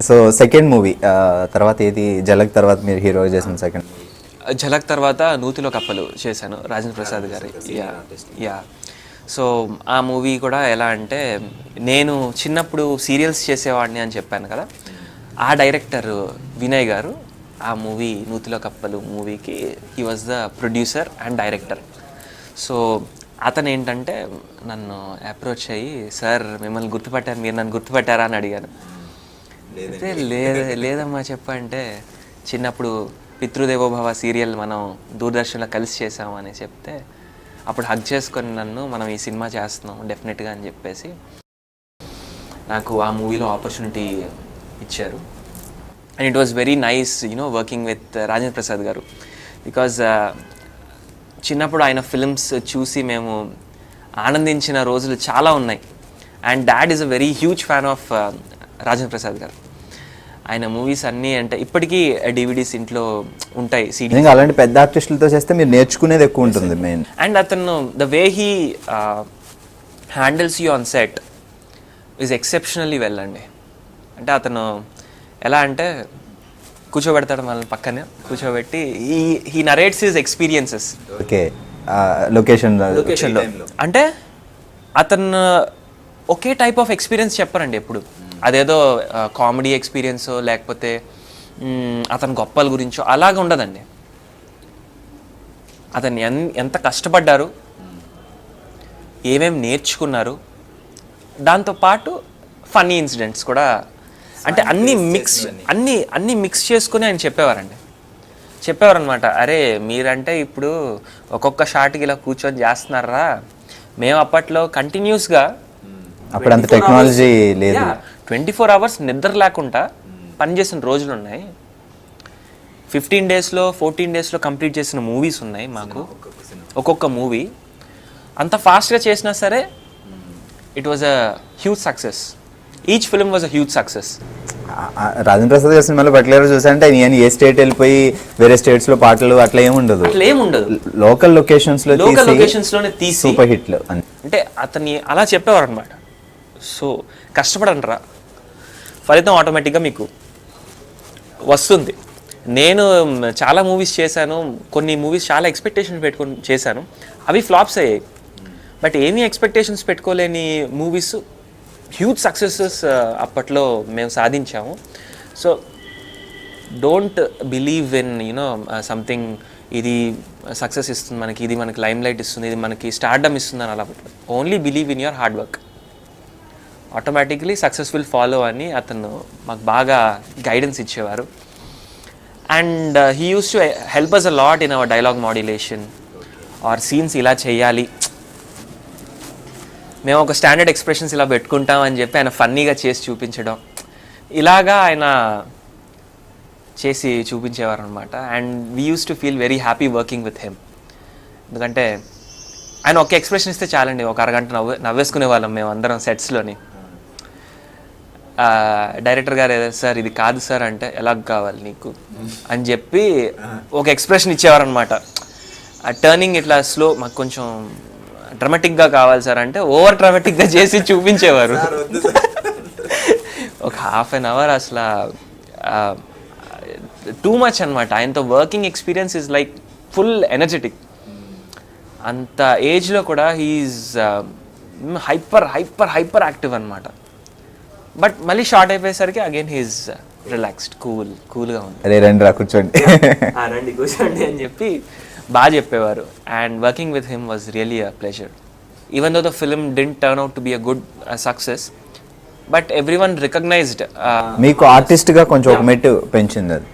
So second movie తర్వాత ఏది, జలక్ తర్వాత మీరు హీరో చేసిన సెకండ్? ఝలక్ తర్వాత నూతిలో కప్పలు చేశాను రాజేంద్ర ప్రసాద్ గారి. యా సో ఆ మూవీ కూడా ఎలా అంటే, నేను చిన్నప్పుడు సీరియల్స్ చేసేవాడిని అని చెప్పాను కదా, ఆ డైరెక్టర్ వినయ్ గారు ఆ మూవీ నూతిలో కప్పలు మూవీకి he was the producer and director. So అతను ఏంటంటే నన్ను అప్రోచ్ అయ్యి, సార్ మిమ్మల్ని గుర్తుపట్టారు, మీరు నన్ను గుర్తుపట్టారా అని అడిగాను. అయితే లేదమ్మా చెప్పంటే, చిన్నప్పుడు పితృదేవోభవ సీరియల్ మనం దూరదర్శన్లో కలిసి చేసాము అని చెప్తే, అప్పుడు హగ్ చేసుకొని నన్ను, మనం ఈ సినిమా చేస్తున్నాం డెఫినెట్గా అని చెప్పేసి నాకు ఆ మూవీలో ఆపర్చునిటీ ఇచ్చారు. And it was very nice working with Rajendra Prasad గారు, బికాజ్ చిన్నప్పుడు ఆయన ఫిల్మ్స్ చూసి మేము ఆనందించిన రోజులు చాలా ఉన్నాయి. And dad is a very huge fan of Rajendra Prasad గారు. ఆయన మూవీస్ అన్నీ అంటే ఇప్పటికీ డివిడీస్ ఇంట్లో ఉంటాయి, సిడీ. అలాంటి పెద్ద ఆర్టిస్టులతో చేస్తే మీరు నేర్చుకునేది ఎక్కువ ఉంటుంది మెయిన్. అండ్ అతను the way he handles you on set is exceptionally well అండి. అంటే అతను ఎలా అంటే కూర్చోబెడతాడు మనల్ని, పక్కనే కూర్చోబెట్టి he narrates his experiences. Okay, లొకేషన్లో అంటే అతను ఒకే టైప్ ఆఫ్ ఎక్స్పీరియన్స్ చెప్పరండి ఎప్పుడు. అదేదో కామెడీ ఎక్స్పీరియన్సో లేకపోతే అతని గొప్పల గురించో అలాగ ఉండదండి. అతను ఎంత కష్టపడ్డారు, ఏమేమి నేర్చుకున్నారు, దాంతోపాటు ఫన్నీ ఇన్సిడెంట్స్ కూడా, అంటే అన్నీ మిక్స్ చేసుకుని ఆయన చెప్పేవారనమాట. అరే మీరంటే ఇప్పుడు ఒక్కొక్క షాట్కి ఇలా కూర్చొని చేస్తున్నారా, మేము అప్పట్లో కంటిన్యూస్గా, అప్పుడు అంత టెక్నాలజీ లేదు, 24 hours నిద్ర లేకుండా పనిచేసిన రోజులు ఉన్నాయి. 15 daysలో 14 daysలో కంప్లీట్ చేసిన మూవీస్ ఉన్నాయి మాకు. ఒక్కొక్క మూవీ అంత ఫాస్ట్గా చేసినా సరే it was a huge success. Each film was a huge success. Rajendra Prasad గారి సినిమాలో పర్టికులర్ చూసారంటే నేను ఏ స్టేట్ వెళ్ళిపోయి వేరే స్టేట్స్లో పాటలు అట్లా ఏముండదు. లోకల్ లొకేషన్స్లోనే తీసి సూపర్ హిట్లు. అంటే అతన్ని అలా చెప్పేవారు అనమాట. సో కష్టపడండిరా, ఫలితం ఆటోమేటిక్గా మీకు వస్తుంది. నేను చాలా మూవీస్ చేశాను, కొన్ని మూవీస్ చాలా ఎక్స్పెక్టేషన్స్ పెట్టుకొని చేశాను, అవి ఫ్లాప్స్ అయ్యాయి. బట్ ఏమీ ఎక్స్పెక్టేషన్స్ పెట్టుకోలేని మూవీస్ హ్యూజ్ సక్సెసెస్ అప్పట్లో మేము సాధించాము. So don't believe in something, ఇది సక్సెస్ ఇస్తుంది మనకి, ఇది మనకి లైమ్ లైట్ ఇస్తుంది, ఇది మనకి స్టార్డమ్ ఇస్తుంది అని అలా. Only believe in your hard work, automatically success will follow అని అతను మాకు బాగా గైడెన్స్ ఇచ్చేవారు. And he used to help us a lot in our dialogue modulation or scenes. ఇలా చేయాలి, మేము ఒక స్టాండర్డ్ ఎక్స్ప్రెషన్స్ ఇలా పెట్టుకుంటాం అని చెప్పి ఆయన ఫన్నీగా చేసి చూపించడం, ఇలాగా ఆయన చేసి చూపించేవారు అనమాట. And we use to feel very happy working with him. ఎందుకంటే ఆయన ఒక ఎక్స్ప్రెషన్ ఇస్తే చాలండి, ఒక అరగంట నవ్వేసుకునే వాళ్ళం మేము అందరం సెట్స్లోని. డైరెక్టర్ గారు ఏదో సార్ ఇది కాదు సార్ అంటే, ఎలాగ కావాలి నీకు అని చెప్పి ఒక ఎక్స్ప్రెషన్ ఇచ్చేవారనమాట. ఆ టర్నింగ్ ఇట్లా స్లో, మాకు కొంచెం డ్రామాటిక్గా కావాలి సార్ అంటే ఓవర్ డ్రామాటిక్గా చేసి చూపించేవారు. ఒక హాఫ్ అన్ అవర్ అసలు టూ మచ్ అనమాట. ఆయనతో working experience is like full energetic. అంత ఏజ్లో కూడా he's hyper hyper hyper active అనమాట. బట్ మళ్ళీ షార్ట్ అయిపోయేసరికి అగైన్ హీఈస్ రిలాక్స్డ్, కూల్గా ఉంది. రండి కూర్చోండి రండి కూర్చోండి అని చెప్పి బాగా చెప్పేవారు. And working with him was really a pleasure. Even though the film didn't turn out to be a good success, but everyone recognized. మీకు ఆర్టిస్ట్గా కొంచెం ఒక మెట్టు పెంచింది అది.